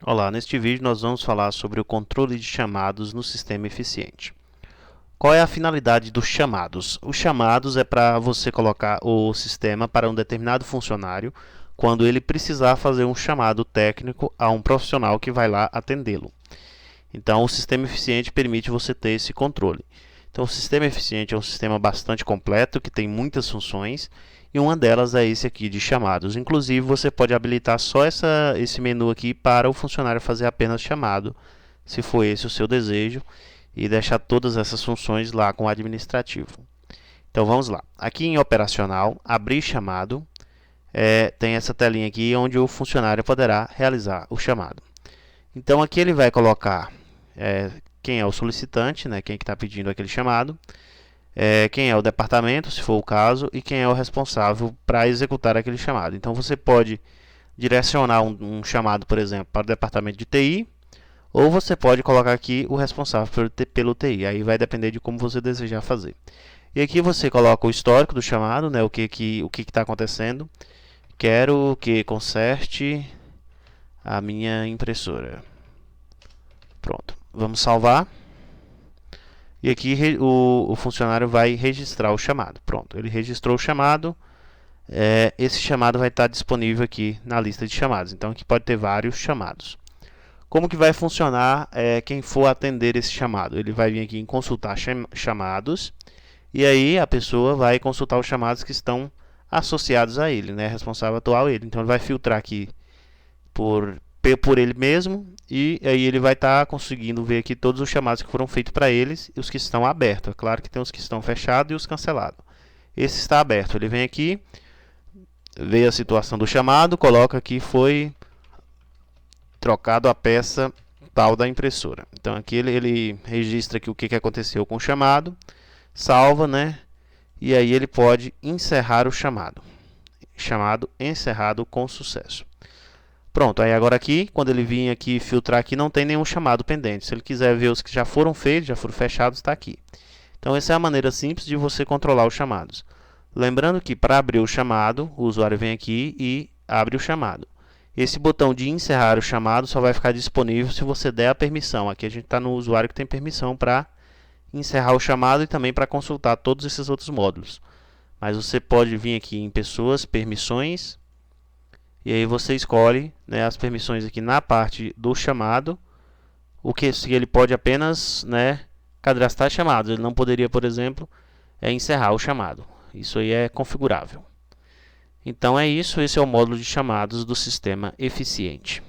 Olá, neste vídeo nós vamos falar sobre o controle de chamados no sistema eficiente. Qual é a finalidade dos chamados? Os chamados é para você colocar o sistema para um determinado funcionário quando ele precisar fazer um chamado técnico a um profissional que vai lá atendê-lo. Então, o sistema eficiente permite você ter esse controle. Então, o sistema eficiente é um sistema bastante completo, que tem muitas funções, e uma delas é esse aqui de chamados. Inclusive, você pode habilitar só esse menu aqui para o funcionário fazer apenas chamado, se for esse o seu desejo, e deixar todas essas funções lá com o administrativo. Então, vamos lá. Aqui em operacional, abrir chamado, tem essa telinha aqui onde o funcionário poderá realizar o chamado. Então, aqui ele vai colocar quem é o solicitante, né, quem está pedindo aquele chamado, quem é o departamento, se for o caso, e quem é o responsável para executar aquele chamado. Então você pode direcionar um chamado, por exemplo, para o departamento de TI, ou você pode colocar aqui o responsável pelo TI. Aí vai depender de como você desejar fazer. E aqui você coloca o histórico do chamado, né, o que está acontecendo. Quero que conserte a minha impressora. Pronto, vamos salvar. E aqui o funcionário vai registrar o chamado. Pronto, ele registrou o chamado. Esse chamado vai estar disponível aqui na lista de chamados. Então aqui pode ter vários chamados. Como que vai funcionar quem for atender esse chamado? Ele vai vir aqui em consultar chamados. E aí a pessoa vai consultar os chamados que estão associados a ele, né? Responsável atual ele. Então ele vai filtrar aqui por ele mesmo, e aí ele vai estar conseguindo ver aqui todos os chamados que foram feitos para eles e os que estão abertos. É claro que tem os que estão fechados e os cancelados. Esse está aberto. Ele vem aqui, vê a situação do chamado, coloca que foi trocado a peça tal da impressora. Então aqui ele registra aqui o que aconteceu com o chamado, salva, né? E aí ele pode encerrar o chamado. Chamado encerrado com sucesso. Pronto, aí agora aqui, quando ele vir aqui filtrar aqui, não tem nenhum chamado pendente. Se ele quiser ver os que já foram feitos, já foram fechados, está aqui. Então essa é a maneira simples de você controlar os chamados. Lembrando que para abrir o chamado, o usuário vem aqui e abre o chamado. Esse botão de encerrar o chamado só vai ficar disponível se você der a permissão. Aqui a gente está no usuário que tem permissão para encerrar o chamado e também para consultar todos esses outros módulos. Mas você pode vir aqui em pessoas, permissões, e aí você escolhe, né, as permissões aqui na parte do chamado, o que se ele pode apenas, né, cadastrar chamados. Ele não poderia, por exemplo, encerrar o chamado. Isso aí é configurável. Então é isso, esse é o módulo de chamados do sistema eficiente.